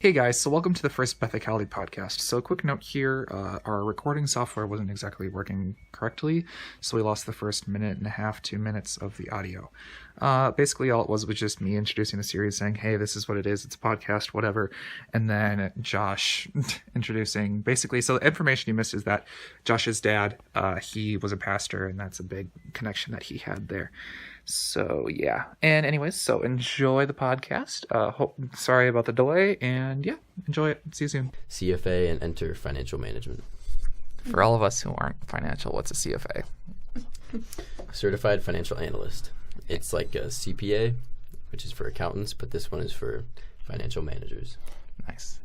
Hey guys, so welcome to the first Bethicality podcast. So a quick note here, our recording software wasn't exactly working correctly, so we lost the first minute and a half, 2 minutes of the audio. Basically all it was just me introducing the series, saying, hey, this is what it is, it's a podcast, whatever, and then Josh introducing, basically, so the information you missed is that Josh's dad, he was a pastor, and that's a big connection that he had there. So yeah, and anyways, so enjoy the podcast. Sorry about the delay, and yeah, enjoy it. See you soon. CFA and enter financial management. For all of us who aren't financial, what's a CFA? Certified financial analyst. It's like a CPA, which is for accountants, but this one is for financial managers. Nice.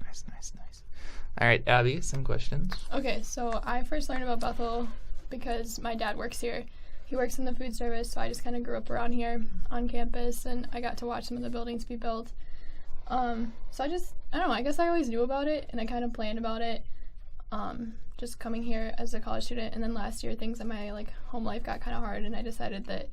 All right, Abby, some questions. Okay, so I first learned about Bethel because my dad works here. He works in the food service, so I just kind of grew up around here on campus, and I got to watch some of the buildings be built. So I don't know, I guess I always knew about it, and I kind of planned about it, just coming here as a college student. And then last year, things in my home life got kind of hard, and I decided that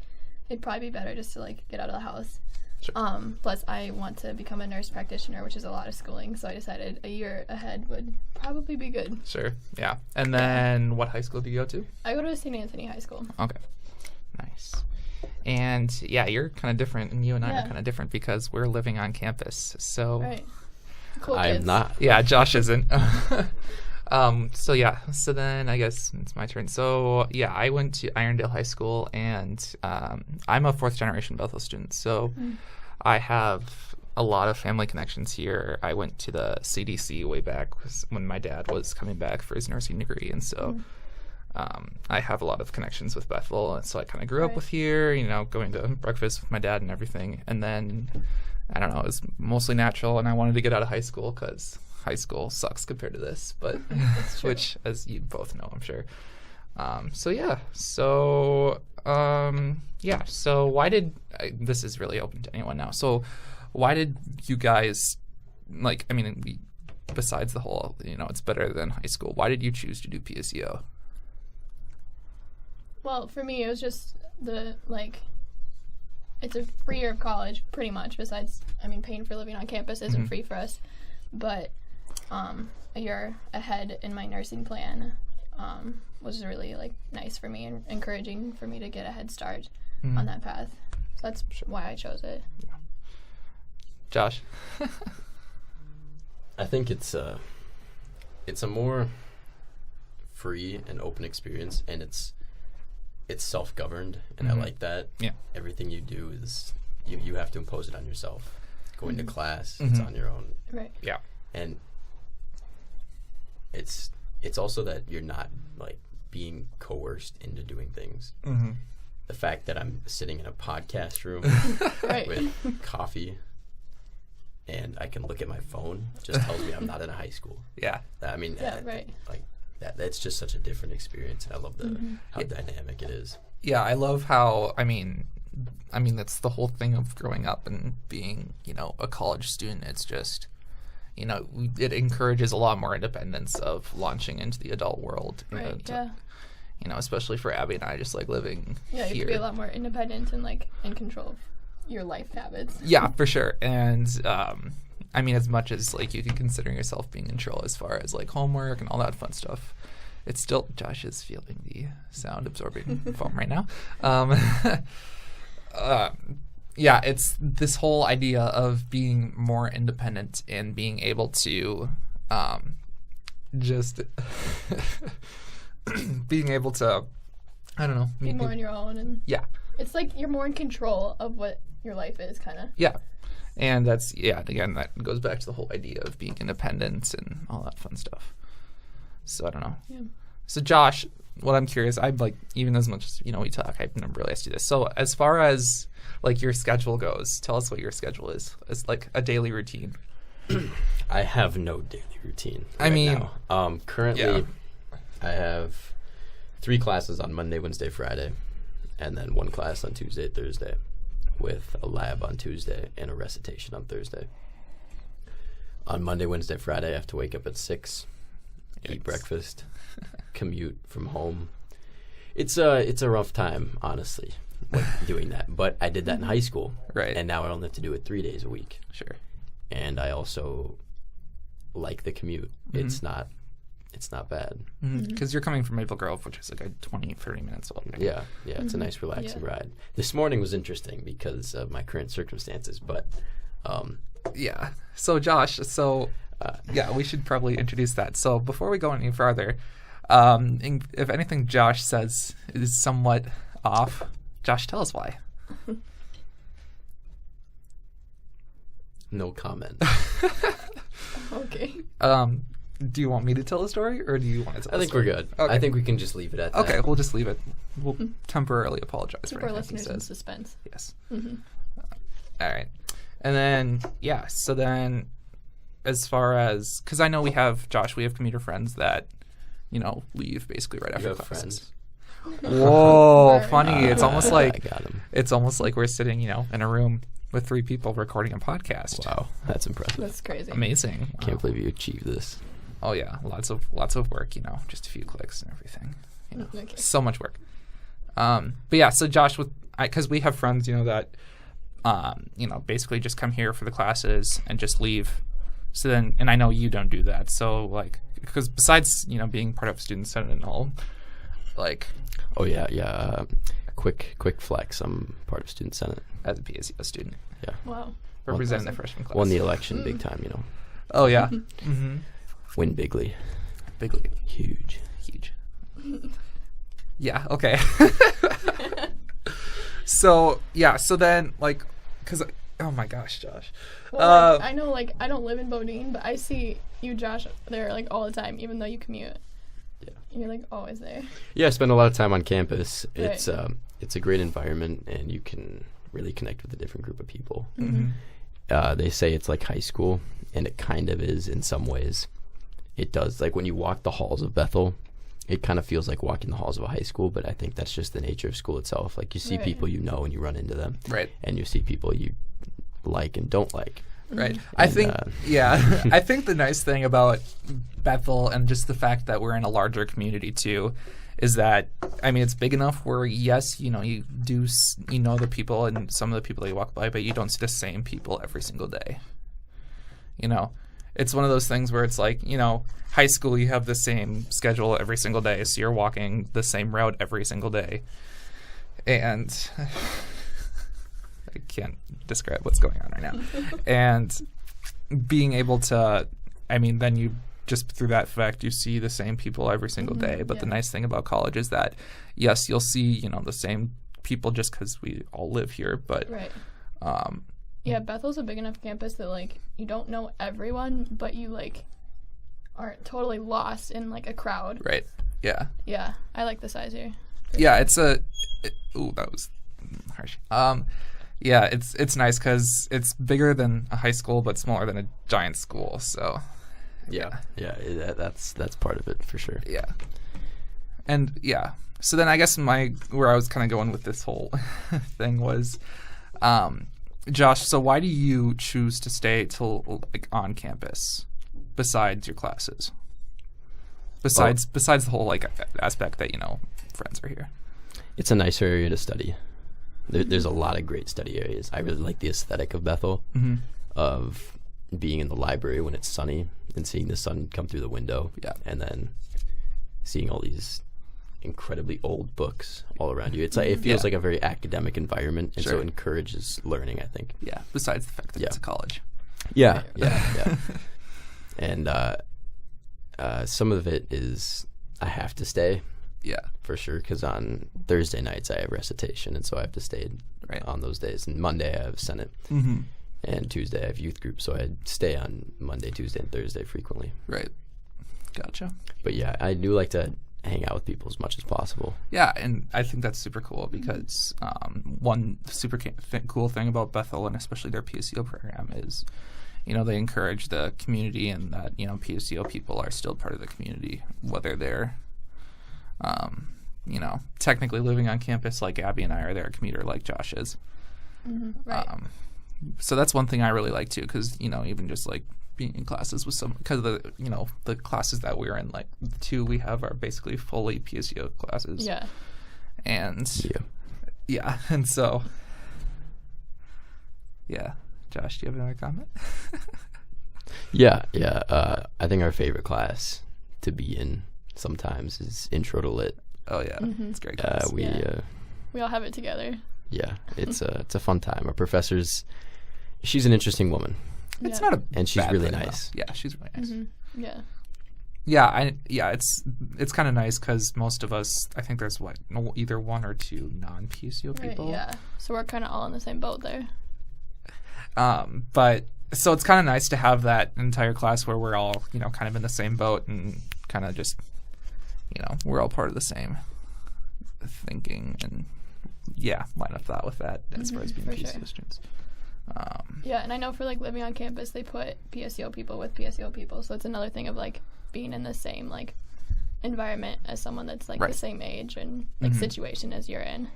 it'd probably be better just to get out of the house. Sure. Plus, I want to become a nurse practitioner, which is a lot of schooling, so I decided a year ahead would probably be good. Sure, yeah. And then what high school do you go to? I go to St. Anthony High School. Okay. Nice. And yeah, you're kind of different, and you and I are kind of different because we're living on campus. So right. Cool I'm kids. not. Yeah, Josh isn't. So then I guess it's my turn. So yeah, I went to Irondale High School, and I'm a fourth generation Bethel student. So I have a lot of family connections here. I went to the CDC way back when my dad was coming back for his nursing degree, and so I have a lot of connections with Bethel, and so I kind of grew up with here, going to breakfast with my dad and everything. And then, I don't know, it was mostly natural, and I wanted to get out of high school because high school sucks compared to this, but which, as you both know, I'm sure. So why did, this is really open to anyone now, so why did you guys, besides the whole, it's better than high school, why did you choose to do PSEO? Well, for me, it was just it's a free year of college, pretty much, besides, paying for living on campus isn't free for us, but a year ahead in my nursing plan was really, nice for me and encouraging for me to get a head start on that path. So that's why I chose it. Yeah. Josh? I think it's a more free and open experience, and it's self-governed, and I like that. Yeah. Everything you do is you have to impose it on yourself. Going to class, it's on your own. Right. Yeah. And it's also that you're not being coerced into doing things. Mm-hmm. The fact that I'm sitting in a podcast room with coffee and I can look at my phone just tells me I'm not in a high school. Yeah. That's just such a different experience, and I love how dynamic it is. Yeah, I love how, that's the whole thing of growing up and being, a college student. It's just, it encourages a lot more independence of launching into the adult world. Right, especially for Abby and I, just living here. Yeah, you can be a lot more independent and in control of your life habits. Yeah, for sure. And, as much as you can consider yourself being in control as far as homework and all that fun stuff, it's still, Josh is feeling the sound absorbing foam right now. It's this whole idea of being more independent and being able to just being able to, I don't know, be more on your own. And yeah. It's you're more in control of what your life is, kind of. Yeah. And that's, again, that goes back to the whole idea of being independent and all that fun stuff. So I don't know. Yeah. So Josh, what I'm curious, I'm even as much as, we talk, I've never really asked you this. So as far as your schedule goes, tell us what your schedule is. It's a daily routine. I have no daily routine now. Currently I have 3 classes on Monday, Wednesday, Friday, and then 1 class on Tuesday, Thursday, with a lab on Tuesday and a recitation on Thursday. On Monday, Wednesday, Friday, I have to wake up at 6, eat breakfast, commute from home. It's a rough time, honestly, doing that. But I did that in high school, right? And now I only have to do it 3 days a week. Sure. And I also like the commute, it's not bad. Because you're coming from Maple Grove, which is like a 20-30 minutes away. Yeah, it's a nice relaxing ride. This morning was interesting because of my current circumstances, but yeah. So Josh, we should probably introduce that. So before we go any further, if anything Josh says is somewhat off, Josh, tell us why. No comment. Okay. Do you want me to tell the story, or do you want to tell the story? I think we're good. Okay. I think we can just leave it at that. Okay, we'll just leave it. We'll temporarily apologize Keep for our anything he listeners in says. suspense. Yes. All right. And then, so then as far as, because I know we have commuter friends that, leave basically right after You have classes. friends? Whoa, funny. It's almost I like got him. It's almost like we're sitting, in a room with 3 people recording a podcast. Wow, that's impressive. That's crazy. Amazing. Can't believe you achieved this. Oh yeah, lots of work, just a few clicks and everything. Okay. So much work. But yeah, so Josh, because we have friends, that, basically just come here for the classes and just leave. So then, and I know you don't do that. So like, because besides, being part of Student Senate and all, like. Oh yeah. Quick flex. I'm part of Student Senate As a PSEO student. Yeah. Wow. Representing the freshman class. Won the election big time. Oh yeah. Win bigly. Bigly. Huge. Yeah. Okay. So then like, because oh my gosh, Josh. Well, I know I don't live in Bodine, but I see you, Josh, there all the time, even though you commute. Yeah. You're always there. Yeah, I spend a lot of time on campus. Right. It's a great environment, and you can really connect with a different group of people. They say it's like high school, and it kind of is in some ways. It does. Like when you walk the halls of Bethel, it kind of feels like walking the halls of a high school, but I think that's just the nature of school itself. Like you see people and you run into them. Right. And you see people you like and don't like. Right. I think, I think the nice thing about Bethel and just the fact that we're in a larger community too is that, it's big enough where, yes, you do, the people and some of the people that you walk by, but you don't see the same people every single day. It's one of those things where it's like, high school, you have the same schedule every single day, so you're walking the same route every single day. And I can't describe what's going on right now. And being able to, then you just through that fact, you see the same people every single day. But the nice thing about college is that, yes, you'll see, the same people just because we all live here. But right. Yeah, Bethel's a big enough campus that you don't know everyone, but you aren't totally lost in a crowd. Right. Yeah. Yeah, I like the size here. Yeah, that was harsh. Yeah, it's nice because it's bigger than a high school, but smaller than a giant school. So. Yeah, that's part of it for sure. Yeah. And yeah, so then I guess where I was kind of going with this whole thing was, Josh, so why do you choose to stay till on campus besides your classes? Besides the whole aspect that friends are here. It's a nicer area to study. There's a lot of great study areas. I really like the aesthetic of Bethel, of being in the library when it's sunny and seeing the sun come through the window, and then seeing all these incredibly old books all around you. It feels like a very academic environment, and so it encourages learning, I think. Yeah, besides the fact that it's a college. Yeah. And some of it is I have to stay. Yeah, for sure, because on Thursday nights I have recitation, and so I have to stay on those days. And Monday I have Senate, and Tuesday I have youth group, so I stay on Monday, Tuesday, and Thursday frequently. Right. Gotcha. But yeah, I do like to hang out with people as much as possible. Yeah, and I think that's super cool because one super cool thing about Bethel, and especially their PSEO program, is they encourage the community, and that PSEO people are still part of the community, whether they're technically living on campus like Abby and I are there, a commuter like Josh is. Right. So that's one thing I really like too, because even just being in classes with some, because the classes that we're in, the two we have are basically fully PSEO classes. Yeah. And and so Josh, do you have another comment? Yeah. I think our favorite class to be in sometimes is Intro to Lit. Oh yeah, it's great class. we all have it together. Yeah, it's a fun time. Our professor's, she's an interesting woman. It's not a and she's bad really thing, nice. though. Yeah, she's really nice. Yeah. Yeah, it's kind of nice because most of us, I think there's either one or two non-PSEO people. Yeah, so we're kind of all in the same boat there. But so it's kind of nice to have that entire class where we're all, kind of in the same boat and kind of just, we're all part of the same thinking and line up that with that as far as being PSEO students. Yeah, and I know for like living on campus, they put PSEO people with PSEO people, so it's another thing of like being in the same like environment as someone that's like the same age and like situation as you're in.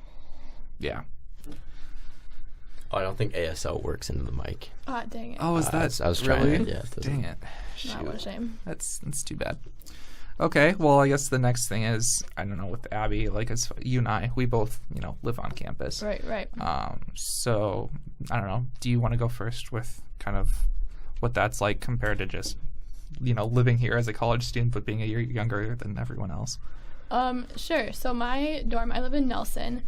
Yeah. Oh, I don't think ASL works into the mic. Ah, dang it. Oh, is that I was really? trying. Yeah, dang it. Nah, what a shame. That's too bad. Okay, well, I guess the next thing is, I don't know, with Abby, like, as you and I, we both, live on campus. Right. So, I don't know, do you want to go first with kind of what that's like compared to just, living here as a college student but being a year younger than everyone else? Sure. So my dorm, I live in Nelson,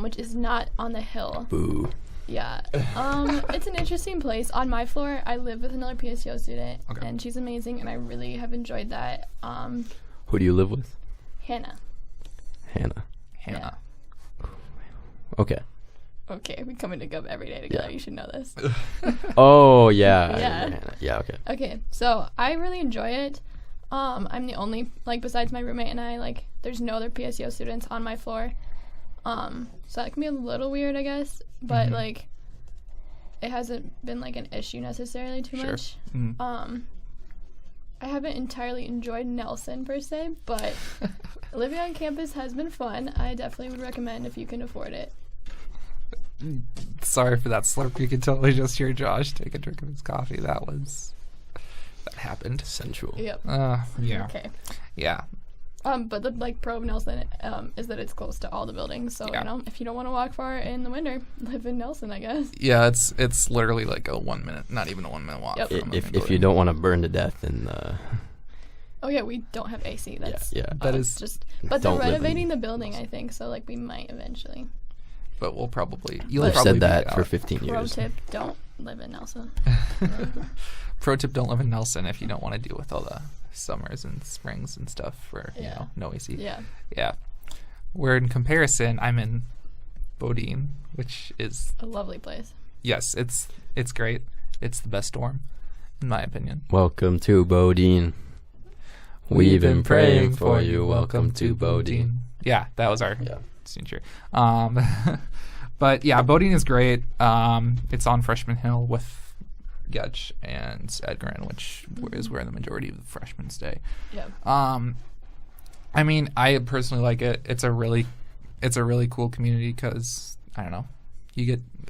which is not on the hill. Boo. Yeah. It's an interesting place. On my floor, I live with another PSEO student, and she's amazing, and I really have enjoyed that. Who do you live with? Hannah. Yeah. Okay. Okay, we come into Gov every day together. You should know this. Oh, yeah. Yeah. Yeah, okay. Okay, so I really enjoy it. I'm the only, besides my roommate and I, there's no other PSEO students on my floor. So that can be a little weird, I guess, but it hasn't been an issue necessarily too much. I haven't entirely enjoyed Nelson per se, but living on campus has been fun. I definitely would recommend if you can afford it. Sorry for that slurp. You can totally just hear Josh take a drink of his coffee. That happened. Sensual. Yep. Yeah. Okay. Yeah. But the pro of Nelson is that it's close to all the buildings. So if you don't want to walk far in the winter, live in Nelson, I guess. Yeah, it's literally like a 1 minute, not even a 1 minute walk. Yep. If you don't want to burn to death in Oh yeah, we don't have AC. That's that is just. But they're renovating the building, I think. So we might eventually. But we'll probably. I've said that for 15 Pro years. tip: don't live in Nelson. Pro tip: don't live in Nelson if you don't want to deal with all the summers and springs and stuff where no AC. Yeah. Where in comparison, I'm in Bodine, which is a lovely place. Yes, it's great. It's the best dorm, in my opinion. Welcome to Bodine. We've been praying for you. Welcome to Bodine. Yeah, that was our signature. But yeah, Bodine is great. It's on Freshman Hill with Getch and Edgarin, which is where the majority of the freshmen stay. Yeah. I mean, I personally like it. It's a really cool community because I don't know,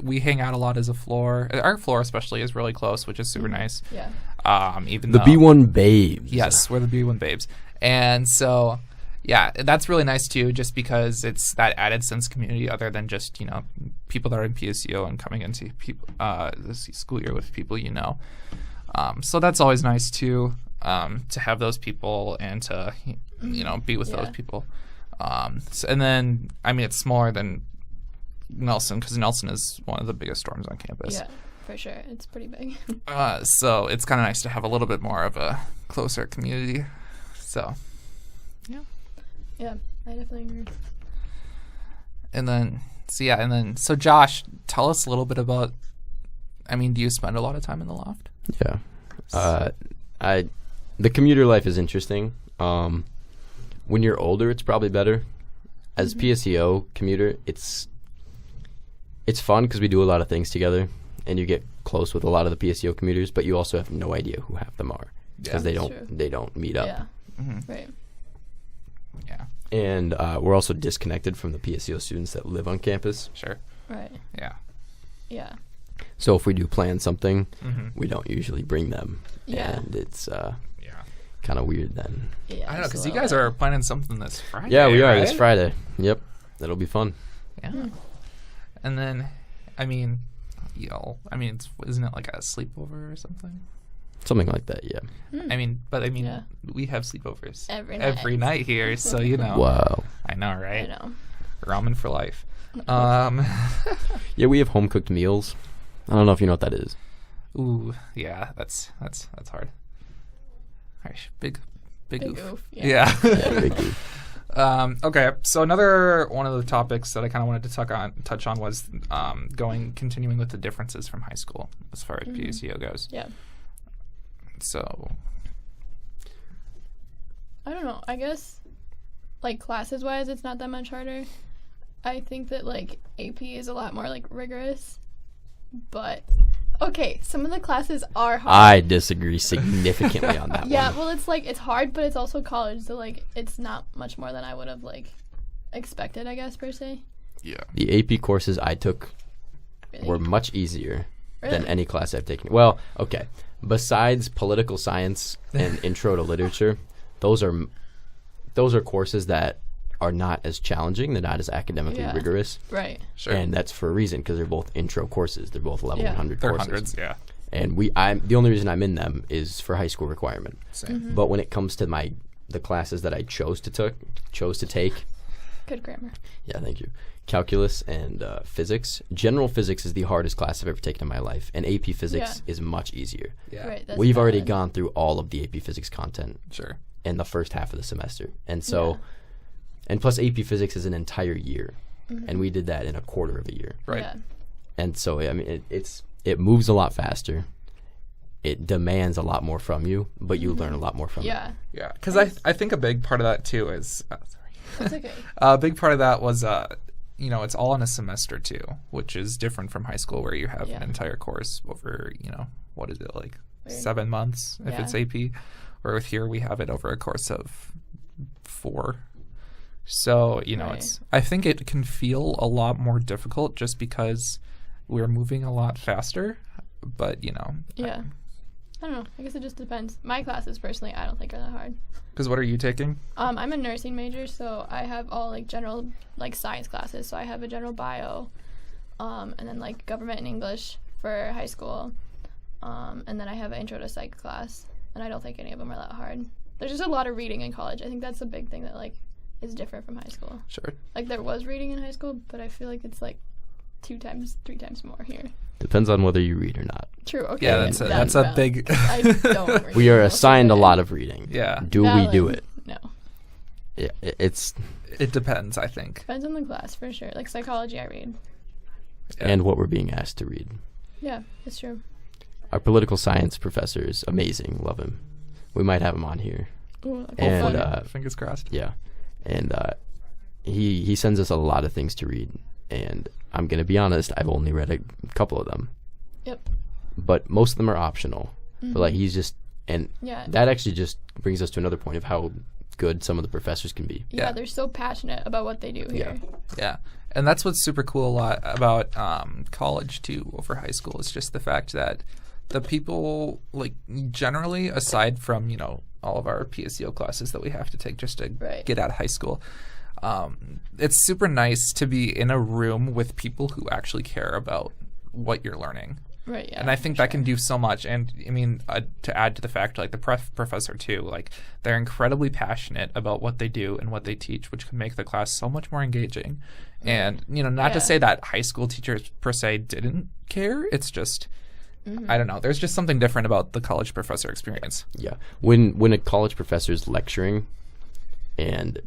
we hang out a lot as a floor. Our floor especially is really close, which is super nice. Yeah. Even the B1 babes. Yes, we're the B1 babes, and so yeah, that's really nice too, just because it's that added sense of community other than just people that are in PSEO and coming into this school year with people so that's always nice too, to have those people and to be with those people. And then I mean it's smaller than Nelson because Nelson is one of the biggest dorms on campus. Yeah, for sure, it's pretty big. So it's kind of nice to have a little bit more of a closer community. So yeah, I definitely agree. And then so Josh, tell us a little bit about. I mean, do you spend a lot of time in the loft? Yeah, the commuter life is interesting. When you're older, it's probably better. As PSEO commuter, it's fun because we do a lot of things together, and you get close with a lot of the PSEO commuters. But you also have no idea who half them are because they don't meet up. Yeah, right. Yeah. And we're also disconnected from the PSEO students that live on campus. Sure. Right. Yeah. Yeah. So if we do plan something, we don't usually bring them. Yeah. And it's kind of weird then. Yeah, I don't know, because you guys are planning something this Friday. Yeah, we are. Right? This Friday. Yep. That'll be fun. Yeah. And then, I mean, isn't it like a sleepover or something? Something like that, yeah. I mean, we have sleepovers every night here, so you know. Wow. I know, right? I know. Ramen for life. Yeah, we have home cooked meals. I don't know if you know what that is. Ooh, yeah, that's hard. Gosh, big oof. Oof, Yeah. Yeah, big deal. Okay, so another one of the topics that I kind of wanted to touch on was continuing with the differences from high school as far as PSEO goes. Yeah. So, I don't know. I guess, like, classes-wise, it's not that much harder. I think that, like, AP is a lot more, like, rigorous. But, okay, some of the classes are hard. I disagree significantly on that Yeah, one. well, it's, like, it's hard, but it's also college. So, like, it's not much more than I would have, like, expected, I guess, per se. yeah. The AP courses I took Really? were much easier than Really? any class I've taken. Well, okay. Besides political science and intro to literature, those are courses that are not as challenging. They're not as academically rigorous. Right. Sure. And that's for a reason, because they're both intro courses. They're both level 100 They're courses. hundreds, yeah. And the only reason I'm in them is for high school requirement. Same. But when it comes to the classes that I chose to take, Good grammar. yeah, thank you. Calculus and physics. General physics is the hardest class I've ever taken in my life, and AP physics is much easier. Yeah. Right. That's We've already valid. gone through all of the AP physics content Sure. in the first half of the semester, and so, and plus AP physics is an entire year, and we did that in a quarter of a year, Right. Yeah. and so I mean it moves a lot faster. It demands a lot more from you, but you learn a lot more from it. Yeah. Yeah, because I think a big part of that too is That's okay. a big part of that was it's all in a semester too, which is different from high school where you have an entire course over what is it, like 7 months if it's AP, or with here we have it over a course of 4. So I think it can feel a lot more difficult just because we're moving a lot faster, but Yeah. I don't know. I guess it just depends. My classes, personally, I don't think are that hard. Because what are you taking? I'm a nursing major, so I have all, like, general, like, science classes. So I have a general bio, and then, like, government and English for high school, and then I have an intro to psych class, and I don't think any of them are that hard. There's just a lot of reading in college. I think that's a big thing that, like, is different from high school. Sure. Like, there was reading in high school, but I feel like it's, like, 2 times, 3 times more here. Depends on whether you read or not. True. Okay. Yeah, that's a big. I don't read We are most of assigned a it. lot of reading. Yeah. Do we do Valid. it? No. Yeah, it's It depends, I think. Depends on the class, for sure. Like, psychology, I read. Yeah. and what we're being asked to read. Yeah, it's true. Our political science professor is amazing. Love him. We might have him on here. Ooh, And, fun. Fingers crossed. Yeah, and he sends us a lot of things to read. And I'm gonna be honest, I've only read a couple of them. Yep. But most of them are optional. But like he's just, and Yeah. that actually just brings us to another point of how good some of the professors can be. Yeah, Yeah. they're so passionate about what they do here. Yeah. And that's what's super cool a lot about college too over high school is just the fact that the people, like, generally, aside from all of our PSEO classes that we have to take just to get out of high school, it's super nice to be in a room with people who actually care about what you're learning. Right, yeah. And I think that can do so much. And I mean, to add to the fact, like the professor too, like they're incredibly passionate about what they do and what they teach, which can make the class so much more engaging. And not to say that high school teachers per se didn't care. It's just, I don't know. There's just something different about the college professor experience. Yeah, when a college professor is lecturing, and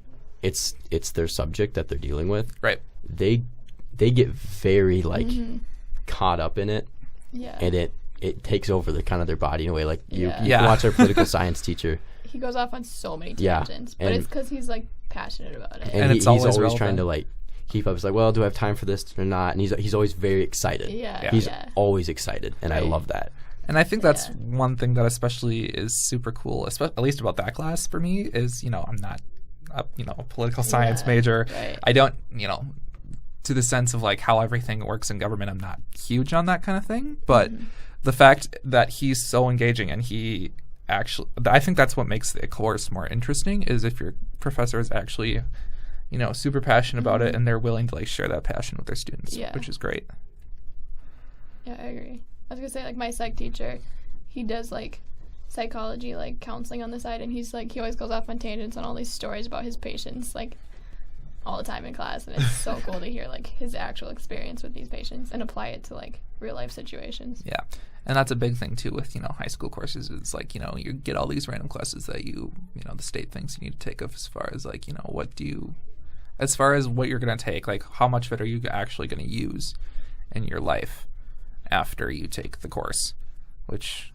it's their subject that they're dealing with, Right. they get very caught up in it. Yeah. And it takes over their body in a way. Like you Yeah. watch our political science teacher, He goes off on so many Yeah, tangents, but and- it's because he's, like, passionate about it. and it's he's always always relevant. trying to like keep up. He's like, well, do I have time for this or not? And he's always very excited. Yeah. He's Yeah. always excited, and I Right. love that. And I think that's Yeah. one thing that especially is super cool, at least about that class for me, is, I'm not a political science major. Right. I don't, to the sense of like how everything works in government, I'm not huge on that kind of thing. But the fact that he's so engaging and he actually, I think that's what makes the course more interesting is if your professor is actually, super passionate about it and they're willing to like share that passion with their students, which is great. Yeah, I agree. I was gonna say, like, my psych teacher, he does, like, psychology, like counseling on the side, and he's like, he always goes off on tangents on all these stories about his patients, like all the time in class, and it's so cool to hear like his actual experience with these patients and apply it to like real life situations. Yeah. And that's a big thing too with, high school courses. It's like, you get all these random classes that the state thinks you need to take as far as like, as far as what you're going to take, like how much of it are you actually going to use in your life after you take the course, which,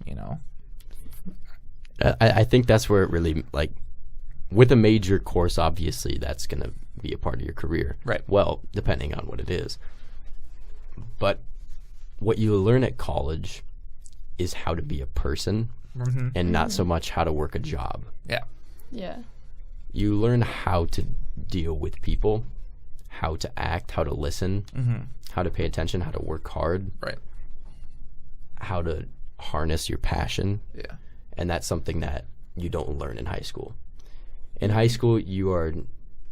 I think that's where it really, like, with a major course, obviously that's going to be a part of your career. Right. Well, depending on what it is. But what you learn at college is how to be a person and not so much how to work a job. Yeah. Yeah. You learn how to deal with people, how to act, how to listen, how to pay attention, how to work hard. Right. How to harness your passion. Yeah. And that's something that you don't learn in high school. In high school, you are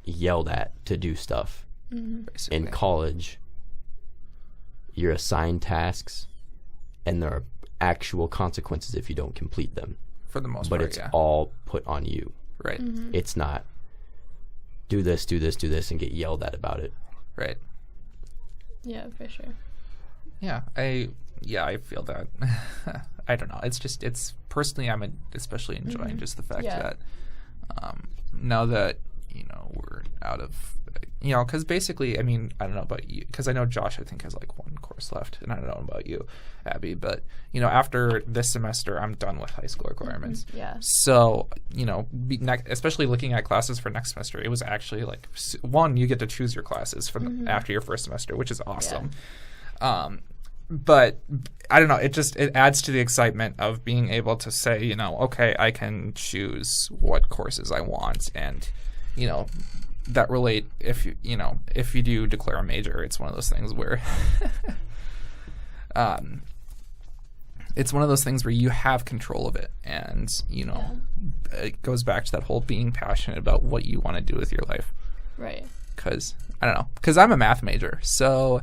yelled at to do stuff. In college, you're assigned tasks, and there are actual consequences if you don't complete them. For the most part, part, it's all put on you. Right. It's not do this, and get yelled at about it. Right. Yeah, for sure. Yeah, I feel that. I don't know. It's personally, I'm especially enjoying just the fact that now that, we're out of, because basically, I mean, I don't know about you, because I know Josh, I think, has like one course left, and I don't know about you, Abby, but, after this semester, I'm done with high school requirements. Yeah. So, especially looking at classes for next semester, it was actually like, one, you get to choose your classes for after your first semester, which is awesome. Yeah. But I don't know, it adds to the excitement of being able to say, okay, I can choose what courses I want, and, that relate if you do declare a major, it's one of those things where it's one of those things where you have control of it, and it goes back to that whole being passionate about what you want to do with your life. Right. Because I'm a math major, so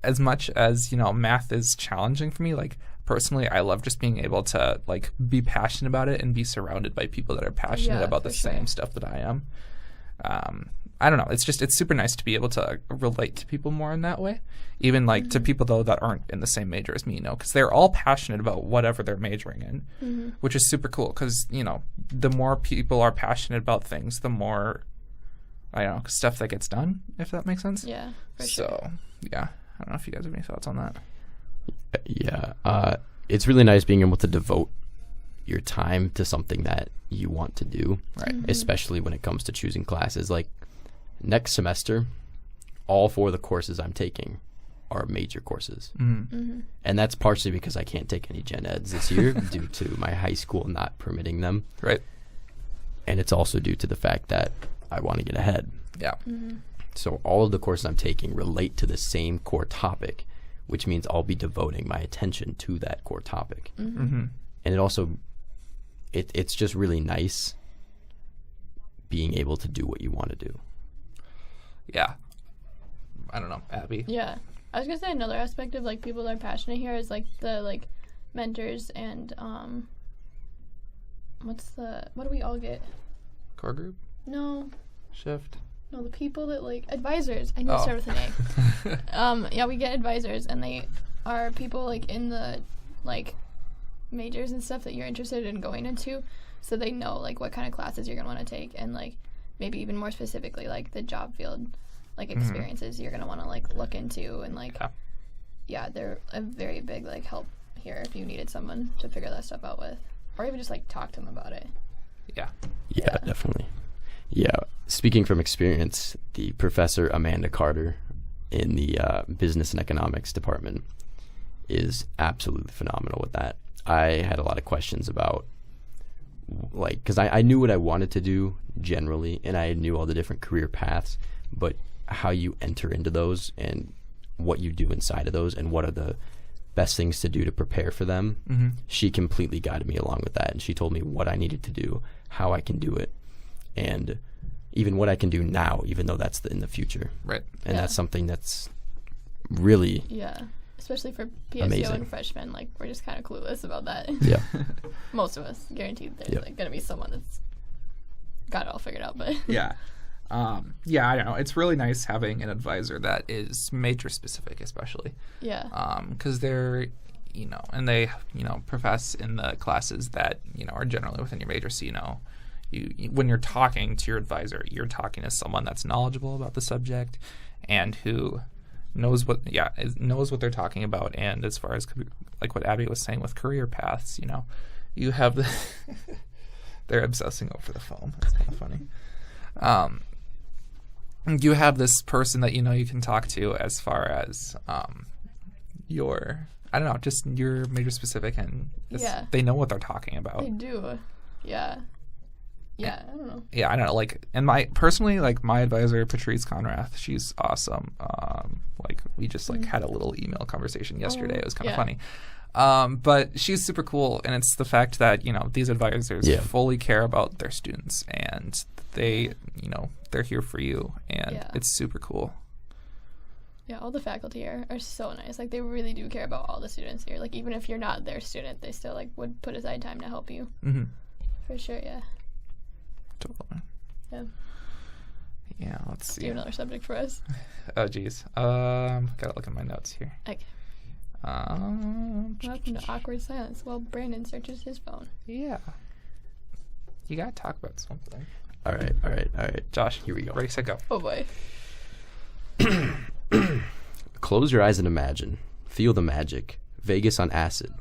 as much as math is challenging for me, like personally, I love just being able to like be passionate about it and be surrounded by people that are passionate about the same stuff that I am. I don't know. It's super nice to be able to relate to people more in that way, even like to people though that aren't in the same major as me, because they're all passionate about whatever they're majoring in, which is super cool. Because the more people are passionate about things, the more stuff that gets done. If that makes sense. Yeah. For sure. So yeah. I don't know if you guys have any thoughts on that. Yeah. It's really nice being able to devote your time to something that you want to do, right? Especially when it comes to choosing classes. Like next semester, all 4 of the courses I'm taking are major courses. And that's partially because I can't take any gen eds this year due to my high school not permitting them. Right. And it's also due to the fact that I want to get ahead. Yeah. So all of the courses I'm taking relate to the same core topic, which means I'll be devoting my attention to that core topic. And it also, it's just really nice being able to do what you want to do. Yeah. I don't know, Abby. Yeah. I was going to say another aspect of like people that are passionate here is like the like mentors and what do we all get? Core group? No. Shift? No, the people that like advisors. I need to start with an A. Yeah, we get advisors, and they are people like in the like majors and stuff that you're interested in going into, so they know like what kind of classes you're gonna want to take, and like maybe even more specifically like the job field like experiences you're gonna want to like look into, and like yeah, they're a very big like help here if you needed someone to figure that stuff out with, or even just like talk to them about it. Yeah, definitely. Yeah, speaking from experience, the Professor Amanda Carter in the Business and Economics department is absolutely phenomenal with that. I had a lot of questions about, like, because I knew what I wanted to do generally, and I knew all the different career paths, but how you enter into those and what you do inside of those and what are the best things to do to prepare for them, she completely guided me along with that, and she told me what I needed to do, how I can do it, and even what I can do now, even though that's in the future. Right. And that's something that's really especially for PSEO Amazing. and freshmen, like, we're just kind of clueless about that. Yeah. Most of us, guaranteed there's like going to be someone that's got it all figured out, but Yeah. Yeah, I don't know. It's really nice having an advisor that is major specific, especially. yeah. Because they're, and they, profess in the classes that, are generally within your major. So, you when you're talking to your advisor, you're talking to someone that's knowledgeable about the subject and who knows what they're talking about. And as far as like what Abby was saying with career paths, you have the they're obsessing over the phone. That's kind of funny. You have this person that you can talk to as far as your just your major specific, and they know what they're talking about. They do. Yeah. Yeah, I don't know. Yeah, I don't know. Like, and my advisor, Patrice Conrath, she's awesome. We just had a little email conversation yesterday. It was kind of funny. But she's super cool, and it's the fact that these advisors fully care about their students, and they they're here for you, and it's super cool. Yeah, all the faculty here are so nice. Like, they really do care about all the students here. Like, even if you're not their student, they still would put aside time to help you. Mm-hmm. For sure, yeah. Totally. Yeah. Yeah, let's see. Do you have another subject for us? Oh, geez. Gotta look at my notes here. Okay. Welcome to awkward silence while Brandon searches his phone. Yeah. You gotta talk about something. All right. Josh, here we go. Ready, set, go. Oh, boy. Close your eyes and imagine. Feel the magic. Vegas on acid.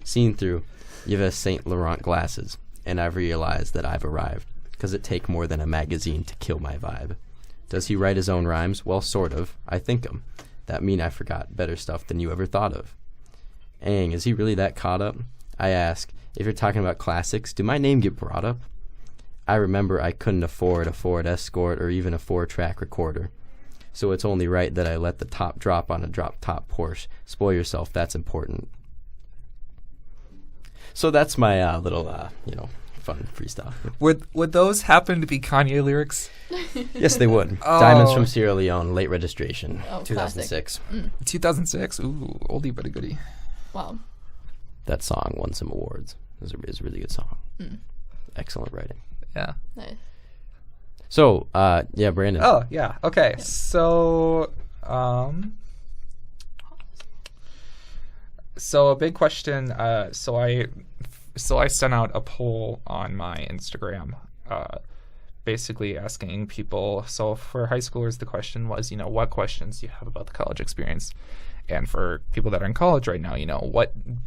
Seen through Yves Saint Laurent glasses. And I've realized that I've arrived. Because it take more than a magazine to kill my vibe. Does he write his own rhymes? Well, sort of. I think 'em. That mean I forgot better stuff than you ever thought of. Aang, is he really that caught up? I ask, if you're talking about classics, do my name get brought up? I remember I couldn't afford a Ford Escort or even a 4-track recorder. So it's only right that I let the top drop on a drop-top Porsche. Spoil yourself, that's important. So that's my little, fun freestyle. Would those happen to be Kanye lyrics? Yes, they would. Oh. Diamonds from Sierra Leone, late registration, Oh, 2006. 2006? Ooh, oldie but a goodie. Wow. That song won some awards. It was a really good song. Excellent writing. Yeah. Nice. So, Brandon. Oh, yeah. Okay. Yeah. So a big question. So I sent out a poll on my Instagram, basically asking people. So for high schoolers, the question was, what questions do you have about the college experience? And for people that are in college right now,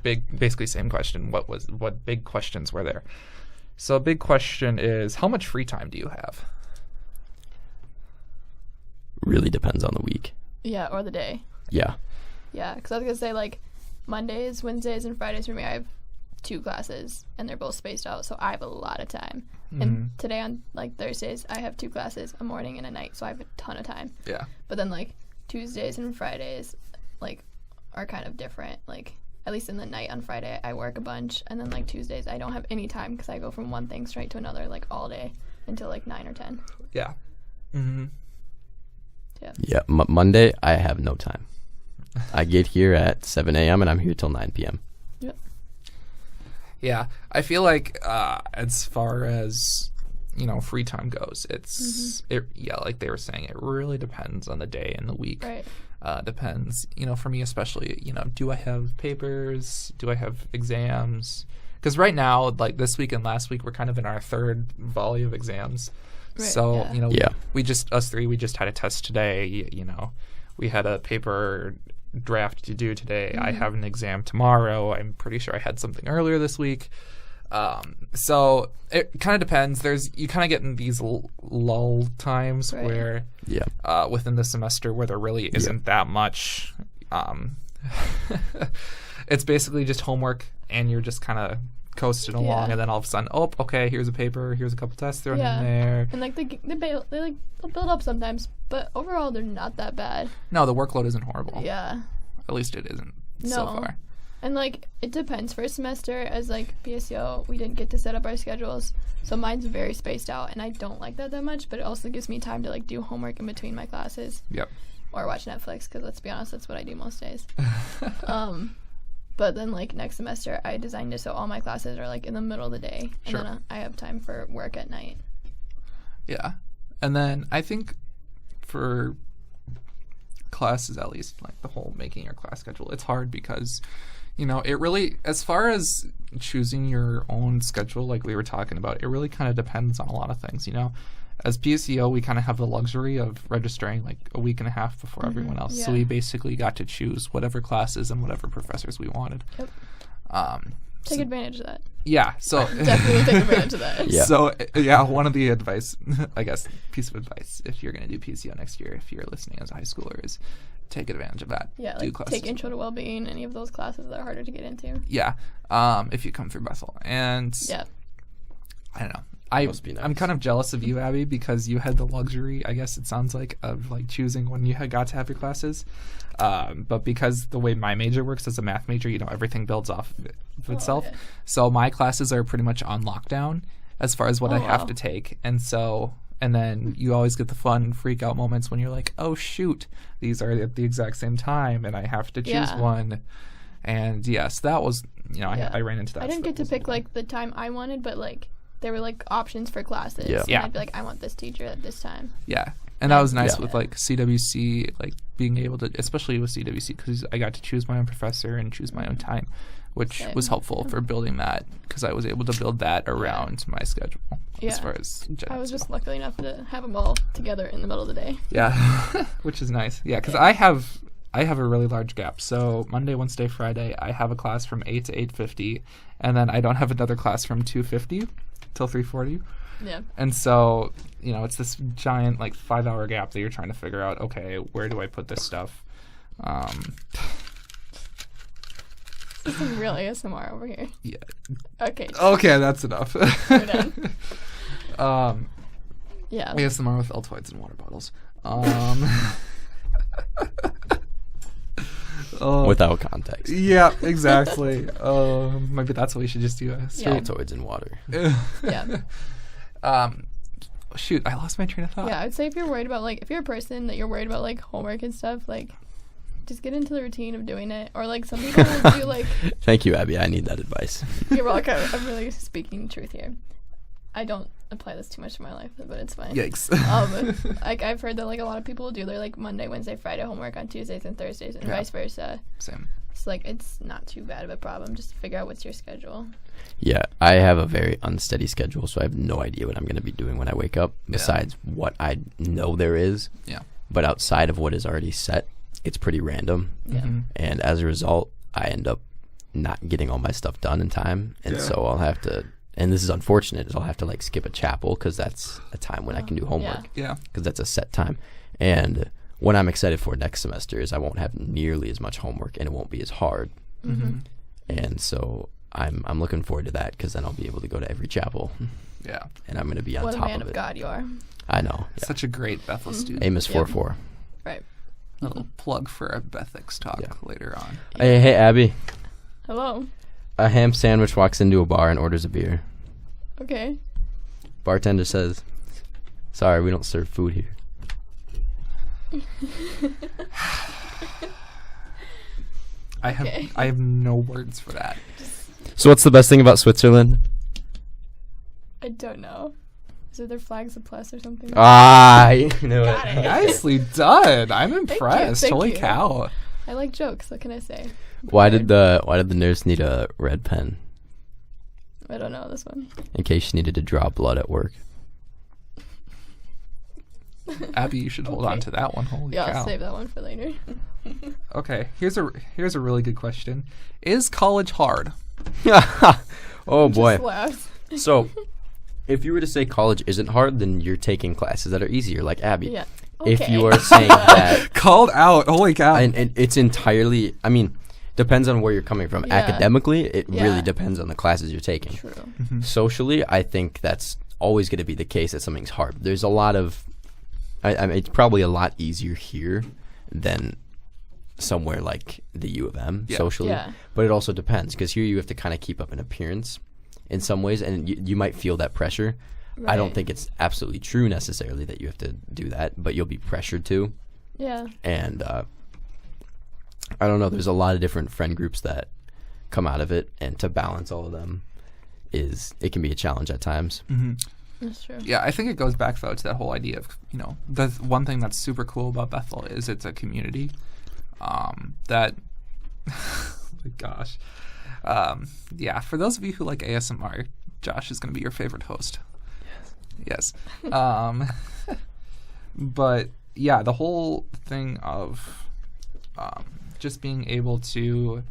basically same question. What big questions were there? So a big question is, how much free time do you have? Really depends on the week. Yeah, or the day. Yeah. Yeah, because I was going to say, Mondays, Wednesdays, and Fridays for me, I have 2 classes, and they're both spaced out, so I have a lot of time. Mm-hmm. And today on, Thursdays, I have 2 classes, a morning and a night, so I have a ton of time. Yeah. But then, Tuesdays and Fridays, are kind of different. At least in the night on Friday, I work a bunch, and then, Tuesdays, I don't have any time because I go from one thing straight to another, all day until, 9 or 10. Yeah. Mm-hmm. Yeah. Yeah, Monday, I have no time. I get here at 7 a.m. and I'm here till 9 p.m. Yep. Yeah, I feel like as far as free time goes, it's like they were saying, it really depends on the day and the week. Right. Depends, for me especially. Do I have papers? Do I have exams? Because right now, this week and last week, we're kind of in our 3rd volley of exams. Right, so we just had a test today. We had a paper draft to do today. I have an exam tomorrow. I'm pretty sure I had something earlier this week. So it kind of depends. You kind of get in these lull times where within the semester where there really isn't that much. It's basically just homework, and you're just kind of coasting along, and then all of a sudden, okay, here's a paper, here's a couple tests thrown in there. And they'll build up sometimes, but overall they're not that bad. No, the workload isn't horrible. Yeah. At least it isn't so far. And it depends. First semester as PSEO, we didn't get to set up our schedules, so mine's very spaced out, and I don't like that much, but it also gives me time to do homework in between my classes. Yep. or watch Netflix, because let's be honest, that's what I do most days. But then, like, next semester, I designed it so all my classes are, like, in the middle of the day. And Sure. then I have time for work at night. Yeah. And then I think for classes, at least, like the whole making your class schedule, it's hard because, you know, it really, as far as choosing your own schedule, like we were talking about, it really kind of depends on a lot of things, you know. As PSEO, we kind of have the luxury of registering like a week and a half before everyone else. Yeah. So we basically got to choose whatever classes and whatever professors we wanted. Yep. Take So- advantage of that. Yeah. So Definitely take advantage of that. Yeah. So, yeah, one of the advice, I guess, piece of advice, if you're going to do PSEO next year, if you're listening as a high schooler, is take advantage of that. Yeah, Do like classes. take Intro to Wellbeing, any of those classes that are harder to get into. Yeah, if you come through Bethel. And Yeah. I don't know. Must be nice. I'm kind of jealous of you, Abby, because you had the luxury, I guess it sounds like, of like choosing when you got to have your classes. But because the way my major works as a math major, you know, everything builds off of itself. okay. So my classes are pretty much on lockdown as far as what I have wow. to take. And then you always get the fun freak out moments when you're like, oh shoot, these are at the exact same time and I have to choose Yeah. one. And yes, that was, you know, Yeah. I ran into that. I didn't so get to that was pick, fun. like, the time I wanted, but, like, there were, like, options for classes. Yeah. And Yeah. I'd be like, I want this teacher at this time. Yeah. And that was nice Yeah. with like CWC, like being able to, especially with CWC, because I got to choose my own professor and choose my own time, which Same. was helpful for building that because I was able to build that around my schedule as Yeah. far as I was just lucky enough to have them all together in the middle of the day. yeah, which is nice. Yeah, because I have a really large gap. So Monday, Wednesday, Friday, I have a class from 8 to 8:50, and then I don't have another class from 2:50 till 3:40. Yeah. And so, you know, it's this giant, like, 5-hour gap that you're trying to figure out, okay, where do I put this stuff? This is some real ASMR over here. Yeah. Okay. Okay, that's enough. We're done. Yeah. ASMR with Altoids and water bottles. Without context. Yeah, exactly. Maybe that's what we should just do. Straight. Altoids and water. Yeah. Shoot, I lost my train of thought. Yeah, I'd say if you're worried about, like, if you're a person that you're worried about, like, homework and stuff, like, just get into the routine of doing it. Or, like, some people will do, like... Thank you, Abby. I need that advice. You're welcome. I'm really speaking truth here. I don't apply this too much to my life, but it's fine. Yikes. Like, I've heard that, like, a lot of people will do their, like, Monday, Wednesday, Friday homework on Tuesdays and Thursdays and vice versa. Same. So, like, it's not too bad of a problem. Just figure out what's your schedule. Yeah, I have a very unsteady schedule, so I have no idea what I'm going to be doing when I wake up, besides what I know there is. Yeah. But outside of what is already set, it's pretty random. Yeah. Mm-hmm. And as a result, I end up not getting all my stuff done in time. And so I'll have to, and this is unfortunate, is I'll have to, like, skip a chapel because that's a time when I can do homework. Yeah. Because that's a set time. And what I'm excited for next semester is I won't have nearly as much homework and it won't be as hard. Mm-hmm. And so I'm looking forward to that because then I'll be able to go to every chapel Yeah. and I'm going to be on What a top man of of it. God you are. I know. Yeah. Such a great Bethel student. Amos Yep. 4-4. Right. A little plug for a Bethics talk Yeah. later on. Hey, Abby. Hello. A ham sandwich walks into a bar and orders a beer. Okay. Bartender says, "Sorry, we don't serve food here." I have no words for that. So what's the best thing about Switzerland? I don't know. Is it their flags of plus or something? Ah, you knew Got it. it. Nicely done. I'm impressed. thank Holy you. cow. I like jokes. What can I say? Why did the nurse need a red pen? I don't know this one. In case she needed to draw blood at work. Abby, you should hold on to that one. Holy Yeah, cow. I'll save that one for later. Okay, here's a really good question. Is college hard? Oh boy. Just laugh. So, if you were to say college isn't hard, then you're taking classes that are easier, like Abby. Yeah. If Okay. you are saying that, Called out. Holy cow. and it's entirely, I mean, depends on where you're coming from. Yeah. Academically, it Yeah. really depends on the classes you're taking. True. Socially, I think that's always going to be the case that something's hard. There's a lot of, I mean, it's probably a lot easier here than somewhere like the U of M socially. Yeah. But it also depends because here you have to kind of keep up an appearance in some ways, and you might feel that pressure. I don't Right. think it's absolutely true necessarily that you have to do that, but you'll be pressured to. Yeah. And I don't know, there's a lot of different friend groups that come out of it, and to balance all of them it can be a challenge at times. Mm-hmm. That's true. Yeah, I think it goes back though to that whole idea of, you know, the one thing that's super cool about Bethel is it's a community that oh my gosh. Yeah, for those of you who like ASMR, Josh is going to be your favorite host. Yes. But yeah, the whole thing of just being able to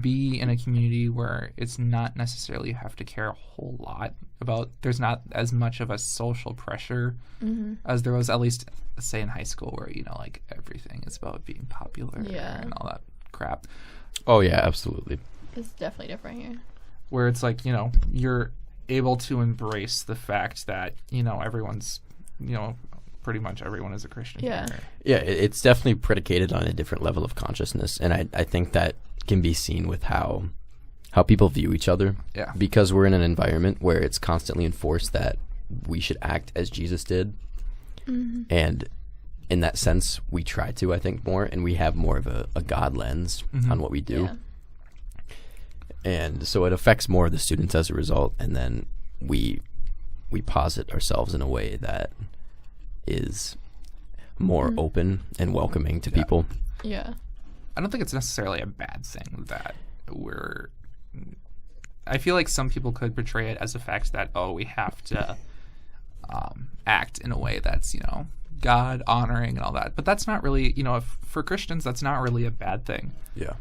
be in a community where it's not necessarily you have to care a whole lot about, there's not as much of a social pressure as there was, at least say in high school, where, you know, like everything is about being popular and all that crap. Oh yeah, absolutely. It's definitely different here. Where it's like, you know, you're able to embrace the fact that, you know, everyone's, you know, pretty much everyone is a Christian. Yeah. Here. Yeah, it's definitely predicated on a different level of consciousness, and I think that can be seen with how people view each other. Yeah. Because we're in an environment where it's constantly enforced that we should act as Jesus did. And in that sense, we try to, I think, more, and we have more of a God lens on what we do. And so it affects more of the students as a result, and then we posit ourselves in a way that is more open and welcoming to people. Yeah. I don't think it's necessarily a bad thing that I feel like some people could portray it as a fact that, oh, we have to act in a way that's, you know, God honoring and all that. But that's not really, you know, for Christians, that's not really a bad thing. Yeah.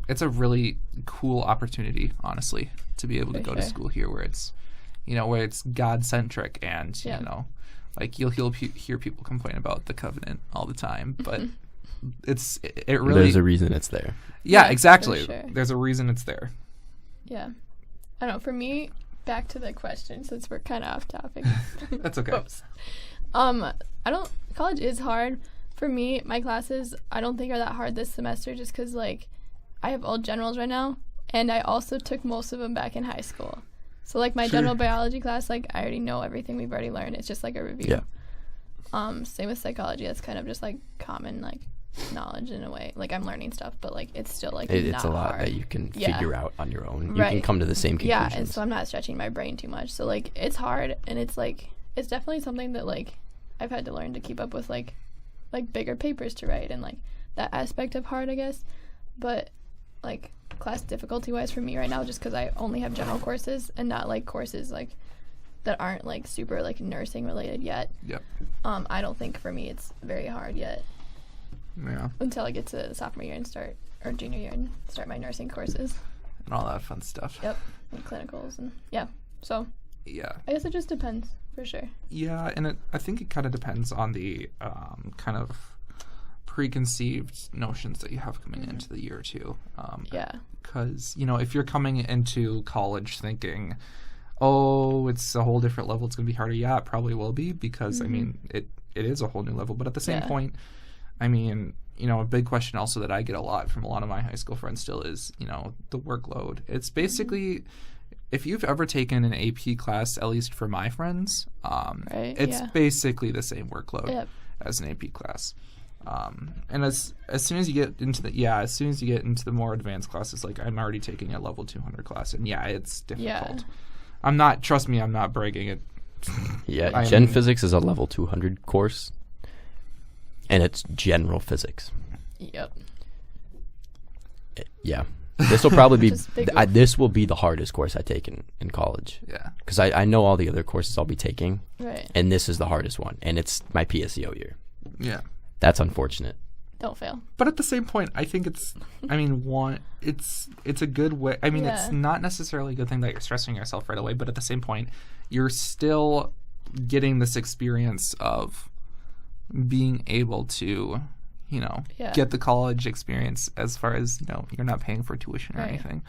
It's a really cool opportunity, honestly, to be able to go to school here where it's, you know, where it's God-centric, and, you know, like you'll hear people complain about the covenant all the time, but it really... There's a reason it's there. Yeah, exactly. Sure. There's a reason it's there. Yeah. I don't know, for me, back to the question, since we're kind of off topic. That's okay. Oops. College is hard. For me, my classes, I don't think are that hard this semester, just because, like, I have all generals right now, and I also took most of them back in high school. So, like, my general biology class, like, I already know everything we've already learned. It's just, like, a review. Yeah. Same with psychology. That's kind of just, like, common, like, knowledge in a way. Like, I'm learning stuff, but, like, it's still, like, it's not a lot hard. that you can figure out on your own. You Right. can come to the same conclusions. Yeah, and so I'm not stretching my brain too much. So, like, it's hard, and it's, like, it's definitely something that, like, I've had to learn to keep up with, like bigger papers to write, and, like, that aspect of hard, I guess. But, like, class difficulty wise for me right now, just because I only have general courses and not, like, courses, like, that aren't, like, super, like, nursing related yet. Yep. I don't think for me it's very hard yet. Yeah. Until I get to sophomore year or junior year and start my nursing courses. And all that fun stuff. Yep. And clinicals, and so Yeah. I guess it just depends, for sure. Yeah, and I think it kind of depends on the kind of preconceived notions that you have coming into the year or two. Because, you know, if you're coming into college thinking, oh, it's a whole different level, it's going to be harder, yeah, it probably will be, because, I mean, it is a whole new level. But at the same point, I mean, you know, a big question also that I get a lot from a lot of my high school friends still is, you know, the workload. It's basically... If you've ever taken an AP class, at least for my friends, it's basically the same workload as an AP class. And as soon as you get into the more advanced classes, like I'm already taking a level 200 class, and it's difficult. I'm not bragging it. Yeah, Gen Physics is a level 200 course, and it's general physics. Yep. Yeah. This will probably be this will be the hardest course I take in college. Yeah. Because I know all the other courses I'll be taking. Right. And this is the hardest one. And it's my PSEO year. Yeah. That's unfortunate. Don't fail. But at the same point, I think it's a good way. I mean, it's not necessarily a good thing that you're stressing yourself right away, but at the same point, you're still getting this experience of being able to, you know, get the college experience as far as, you know, you're not paying for tuition or anything.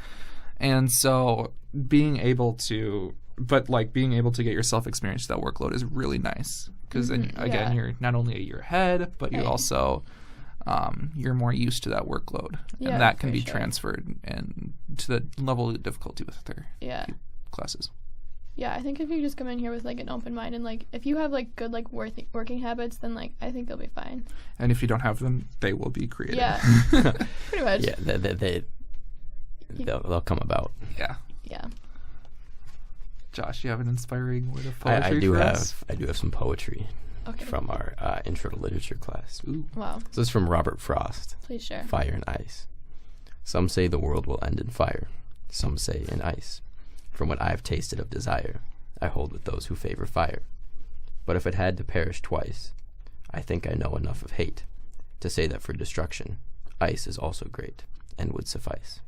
And so being able to get yourself experience that workload is really nice. Because then, again, you're not only a year ahead, but you also, you're more used to that workload. And that can be transferred and to the level of difficulty with their classes. Yeah, I think if you just come in here with, like, an open mind and, like, if you have, like, good, like, working habits, then, like, I think they'll be fine. And if you don't have them, they will be created. Yeah, pretty much. Yeah, they'll come about. Yeah. Yeah. Josh, you have an inspiring word of poetry I do have some poetry Okay. from our intro to literature class. Ooh. Wow. So this is from Robert Frost. Please share. Fire and ice. Some say the world will end in fire. Some say in ice. From what I have tasted of desire, I hold with those who favor fire. But if it had to perish twice, I think I know enough of hate to say that for destruction, ice is also great and would suffice.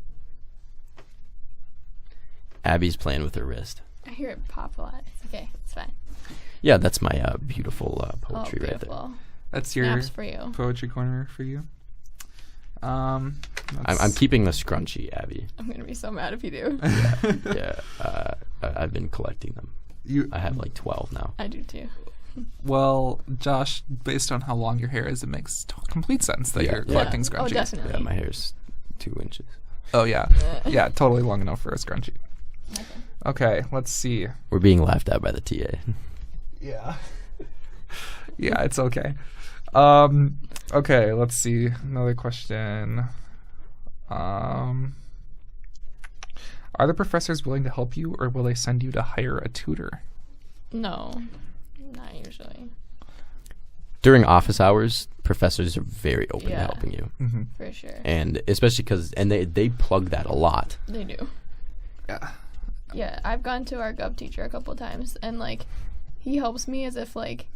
Abby's playing with her wrist. I hear it pop a lot. It's okay. It's fine. Yeah, that's my beautiful poetry right there. Beautiful. That's your Snaps for you. poetry corner for you. I'm keeping the scrunchie, Abby. I'm going to be so mad if you do. Yeah, I've been collecting them. I have like 12 now. I do too. Well, Josh, based on how long your hair is, it makes complete sense that you're collecting scrunchies. Oh, definitely. Yeah, my hair's 2 inches. Oh, yeah. Yeah, totally long enough for a scrunchie. Okay, let's see. We're being laughed at by the TA. Yeah. Yeah, it's okay. Okay, let's see. Another question. Are the professors willing to help you, or will they send you to hire a tutor? No, not usually. During office hours, professors are very open to helping you. Mm-hmm. For sure. And especially because they plug that a lot. They do. Yeah. Yeah, I've gone to our gov teacher a couple times, and, like, he helps me as if, like,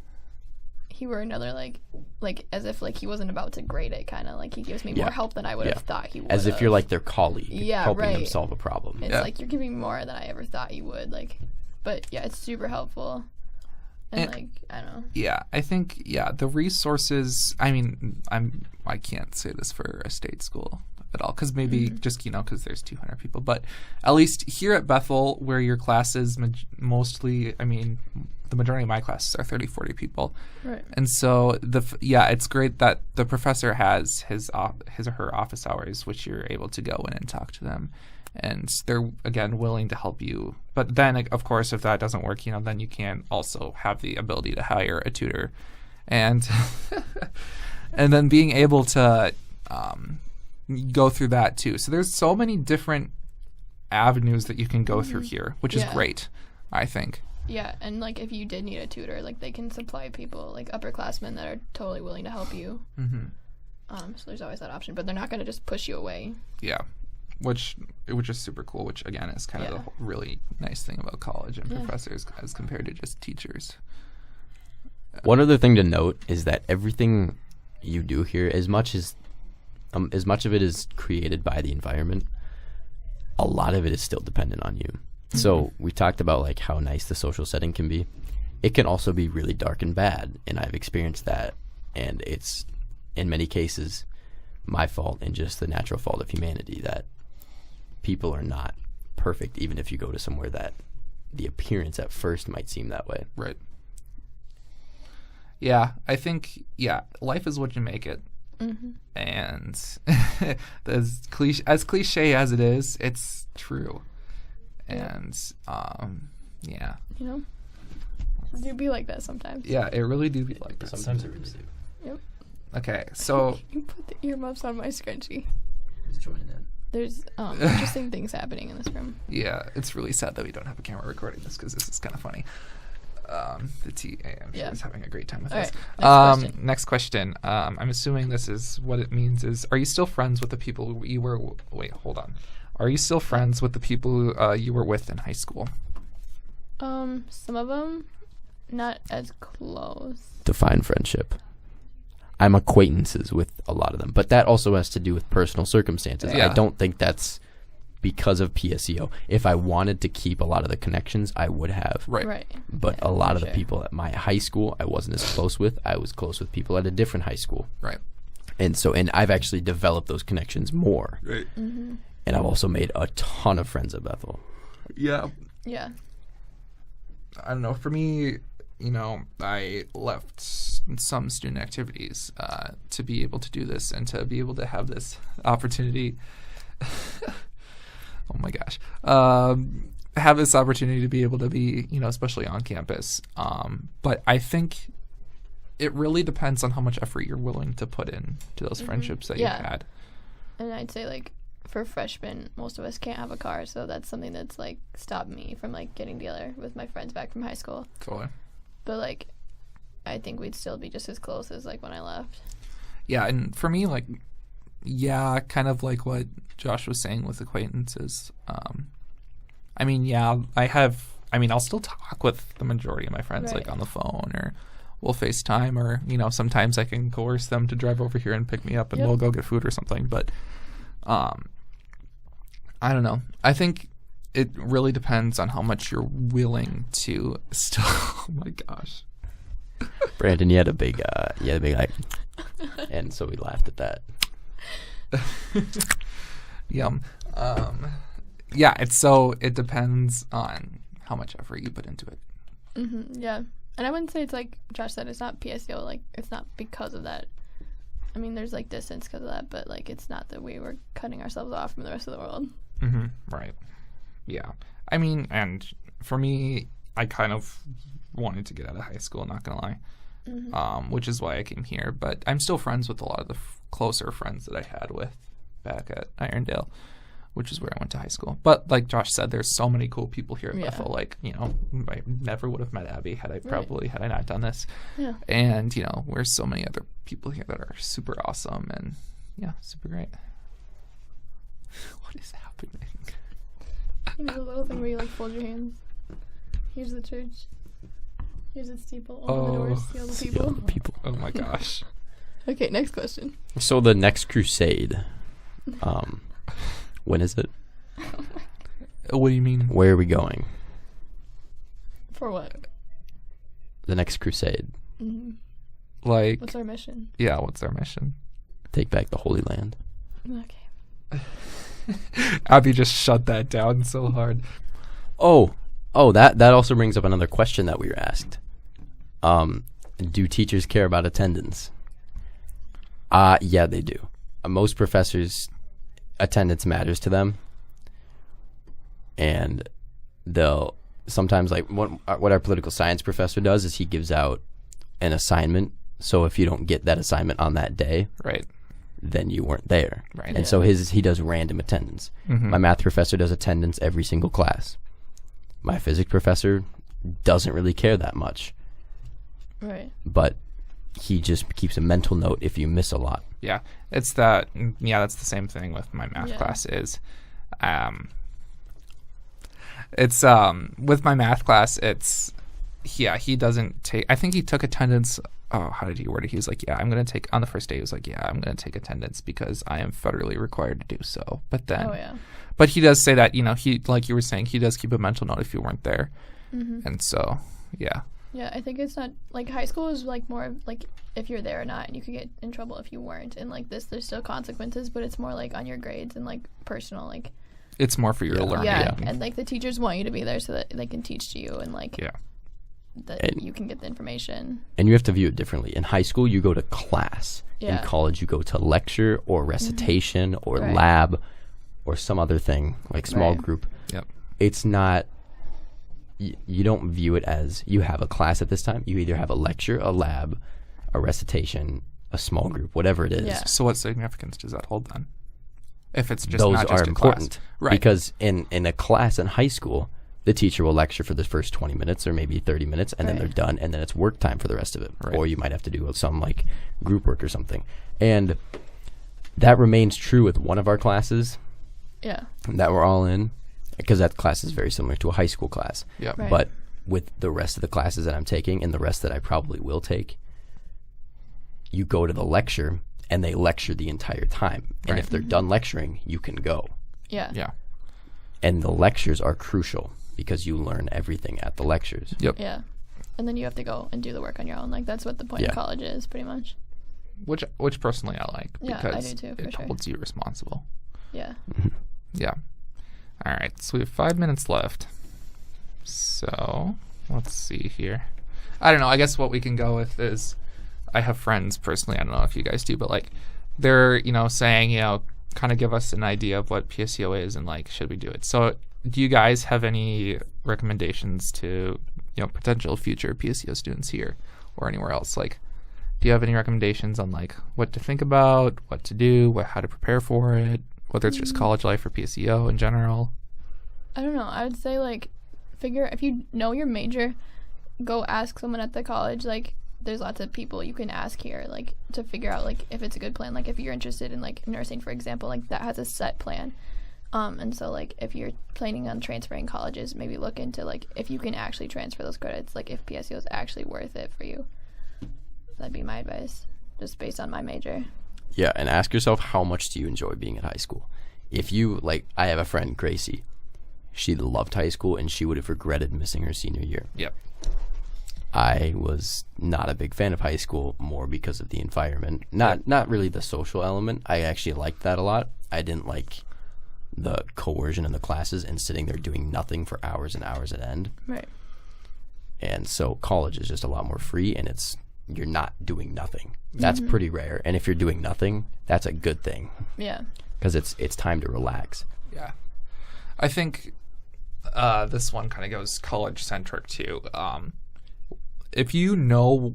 he were another, like as if, like, he wasn't about to grade it, kind of. Like, he gives me more help than I would have thought he would. As if you're, like, their colleague, helping them right. solve a problem. It's like, you're giving more than I ever thought you would, like, but, yeah, it's super helpful. And, like, I don't know. Yeah, I think, the resources, I mean, I can't say this for a state school at all, because maybe just, because there's 200 people, but at least here at Bethel, where your classes mostly, I mean, the majority of my classes are 30, 40 people. Right. And so, it's great that the professor has his or her office hours, which you're able to go in and talk to them. And they're, again, willing to help you. But then, of course, if that doesn't work, then you can also have the ability to hire a tutor. And and then being able to go through that, too. So there's so many different avenues that you can go through here, which is great, I think. Yeah, and, like, if you did need a tutor, like, they can supply people, like, upperclassmen that are totally willing to help you. Mm-hmm. So there's always that option. But they're not going to just push you away. Yeah. Which is super cool, which, again, is kind of the really nice thing about college and professors as compared to just teachers. One other thing to note is that everything you do here, as much of it is created by the environment, a lot of it is still dependent on you. Mm-hmm. So we talked about, like, how nice the social setting can be. It can also be really dark and bad, and I've experienced that. And it's, in many cases, my fault and just the natural fault of humanity that people are not perfect, even if you go to somewhere that the appearance at first might seem that way. Right. Yeah, I think, life is what you make it. Mm-hmm. And as cliche as it is, it's true. And, It do be like that sometimes. Yeah, it really do be like that. Sometimes it really do. Yep. Okay, so... You put the earmuffs on my scrunchie. Just join in. There's interesting things happening in this room. Yeah, it's really sad that we don't have a camera recording this, because this is kind of funny. The TA, I'm sure, is having a great time with this. Right, next question. I'm assuming this is what it means is, are you still friends with the people you were... Wait, hold on. Are you still friends with the people you were with in high school? Some of them, not as close. Define friendship. I'm acquaintances with a lot of them, but that also has to do with personal circumstances. Yeah. I don't think that's because of PSEO. If I wanted to keep a lot of the connections, I would have. Right. But a lot of the people at my high school, I wasn't as close with. I was close with people at a different high school. Right. And I've actually developed those connections more. Right. Mm-hmm. And I've also made a ton of friends at Bethel. Yeah. Yeah. I don't know. For me, I left some student activities to be able to do this and to be able to have this opportunity. Oh my gosh. have this opportunity to be able to be, especially on campus. But I think it really depends on how much effort you're willing to put in to those friendships that you've had. And I'd say, like, for freshmen, most of us can't have a car, so that's something that's, like, stopped me from, like, getting together with my friends back from high school. Totally. But, like, I think we'd still be just as close as, like, when I left. Yeah, and for me, like, kind of like what Josh was saying with acquaintances. I'll still talk with the majority of my friends, like, on the phone, or we'll FaceTime, or, sometimes I can coerce them to drive over here and pick me up, and we'll go get food or something. But I don't know. I think it really depends on how much you're willing to still. Oh my gosh, Brandon, you had a big like, and so we laughed at that. Yum. It depends on how much effort you put into it. Yeah. And I wouldn't say it's like Josh said, it's not PSEO, like, it's not because of that. I mean, there's, like, distance because of that, but, like, it's not that we were cutting ourselves off from the rest of the world. Right. Yeah. I mean, and for me, I kind of wanted to get out of high school, not gonna lie, which is why I came here. But I'm still friends with a lot of the closer friends that I had with back at Irondale, which is where I went to high school. But like Josh said, there's so many cool people here at Bethel. Like, I never would have met Abby had I not done this. Yeah. And, there's so many other people here that are super awesome and, super great. What is happening? The little thing where you, like, fold your hands. Here's the church. Here's the steeple. Open the doors. See all the people. Oh, my gosh. Okay, next question. So the next crusade, when is it? What do you mean? Where are we going? For what? The next crusade. Like, what's our mission? Yeah, what's our mission? Take back the Holy Land. Okay. Abby just shut that down so hard. Oh, that also brings up another question that we were asked. Do teachers care about attendance? Yeah, they do. Most professors, attendance matters to them, and they'll sometimes, like, what our political science professor does is he gives out an assignment. So if you don't get that assignment on that day, then you weren't there. And so he does random attendance. My math professor does attendance every single class. My physics professor doesn't really care that much. But he just keeps a mental note if you miss a lot. Yeah, it's that. Yeah, that's the same thing with my math class. With my math class, he doesn't take. I think he took attendance. Oh, how did he word it? He was like, "Yeah, I'm going to take." On the first day, he was like, "Yeah, I'm going to take attendance because I am federally required to do so." But then, but he does say that he, like you were saying, he does keep a mental note if you weren't there, and so yeah. Yeah, I think it's not, like, high school is, like, more of, like, if you're there or not, and you could get in trouble if you weren't. And, like, there's still consequences, but it's more, like, on your grades and, like, personal, like. It's more for your learning. Yeah, and, like, the teachers want you to be there so that they can teach to you and, like, that you can get the information. And you have to view it differently. In high school, you go to class. In college, you go to lecture or recitation or lab or some other thing, like small group. It's not. You don't view it as you have a class at this time. You either have a lecture, a lab, a recitation, a small group, whatever it is. So what significance does that hold then? If it's just those not just are important, because in a class in high school, the teacher will lecture for the first 20 minutes or maybe 30 minutes, and then they're done, and then it's work time for the rest of it. Or you might have to do some, like, group work or something. And that remains true with one of our classes that we're all in, because that class is very similar to a high school class. But with the rest of the classes that I'm taking and the rest that I probably will take, you go to the lecture and they lecture the entire time. And if they're done lecturing, you can go. And the lectures are crucial because you learn everything at the lectures. And then you have to go and do the work on your own. Like, that's what the point of college is, pretty much. Which personally I like, because I do too, it holds you responsible. Yeah. All right, so we have 5 minutes left. So let's see here. I don't know. I guess what we can go with is, I have friends personally. I don't know if you guys do, but, like, they're saying kind of give us an idea of what PSEO is and, like, should we do it? So do you guys have any recommendations to, potential future PSEO students here or anywhere else? Like, do you have any recommendations on like what to think about, what to do, how to prepare for it, whether it's just college life or PSEO in general? I don't know. I would say like if you know your major, go ask someone at the college. Like, there's lots of people you can ask here, like, to figure out like if it's a good plan. Like, if you're interested in like nursing, for example, like that has a set plan. And so like if you're planning on transferring colleges, maybe look into like if you can actually transfer those credits, like if PSEO is actually worth it for you. That'd be my advice, just based on my major. Yeah, and ask yourself, how much do you enjoy being at high school? If you, like, I have a friend, Gracie. She loved high school, and she would have regretted missing her senior year. Yep. I was not a big fan of high school, more because of the environment. Not really the social element. I actually liked that a lot. I didn't like the coercion in the classes and sitting there doing nothing for hours and hours at end. Right. And so college is just a lot more free, and you're not doing nothing. That's pretty rare. And if you're doing nothing, that's a good thing. Yeah. Because it's time to relax. Yeah. I think this one kind of goes college-centric, too. If you know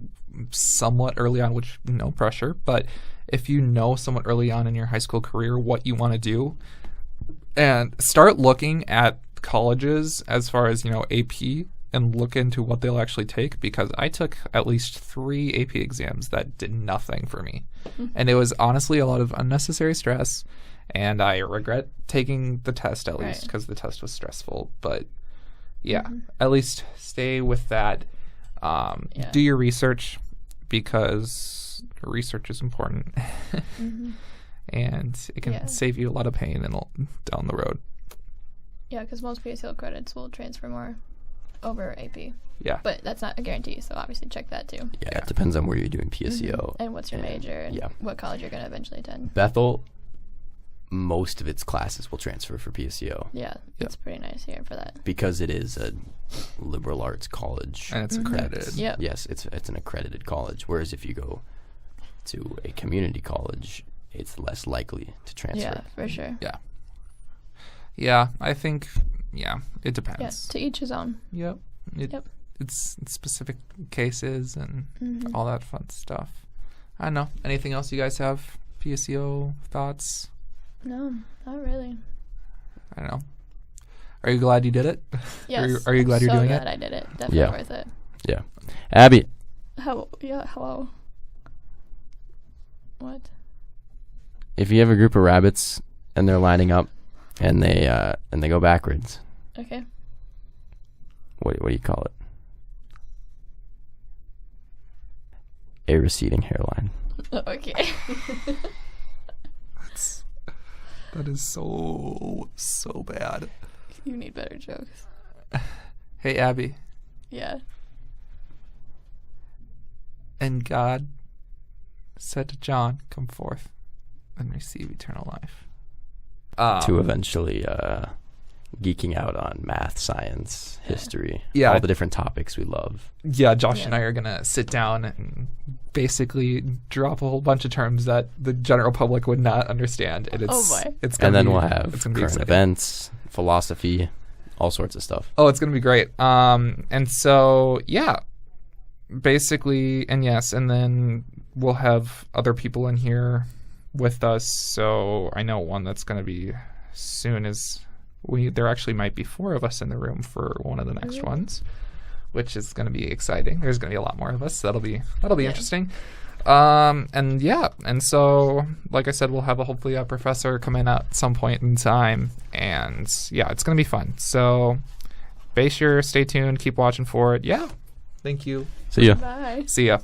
somewhat early on, which no pressure, but if you know somewhat early on in your high school career what you want to do, and start looking at colleges as far as, AP, and look into what they'll actually take, because I took at least 3 AP exams that did nothing for me. And it was honestly a lot of unnecessary stress, and I regret taking the test at least because the test was stressful. But yeah, at least stay with that. Do your research, because research is important. And it can save you a lot of pain down the road. Yeah, because most PSEO credits will transfer more over AP. Yeah. But that's not a guarantee, so obviously check that too. Yeah, it depends on where you're doing PSEO. And what's your major and what college you're going to eventually attend. Bethel, most of its classes will transfer for PSEO. Yeah, it's pretty nice here for that. Because it is a liberal arts college. And it's accredited. Yes, it's an accredited college. Whereas if you go to a community college, it's less likely to transfer. Yeah, for sure. Yeah. Yeah, I think, it depends. Yeah, to each his own. Yep. It's specific cases and all that fun stuff. I don't know. Anything else you guys have? PSEO thoughts? No, not really. I don't know. Are you glad you did it? Yes. Are you glad you're doing it? So glad I did it. Definitely worth it. Yeah. Abby. Hello. What? If you have a group of rabbits and they're lining up and they go backwards. Okay. What do you call it? A receding hairline. Okay. That is so bad. You need better jokes. Hey, Abby. Yeah. And God said to John, "Come forth and receive eternal life." To eventually geeking out on math, science, history, all the different topics we love. Yeah, Josh and I are going to sit down and basically drop a whole bunch of terms that the general public would not understand. And then we'll have current events, philosophy, all sorts of stuff. Oh, it's going to be great. And so, basically, and then we'll have other people in here with us. So I know one that's going to be soon is there actually might be 4 of us in the room for one of the next ones, which is going to be exciting. There's going to be a lot more of us. So that'll be interesting. And so, like I said, we'll have hopefully a professor come in at some point in time, and it's going to be fun. So stay tuned, keep watching for it. Yeah. Thank you. See ya. Bye. See ya.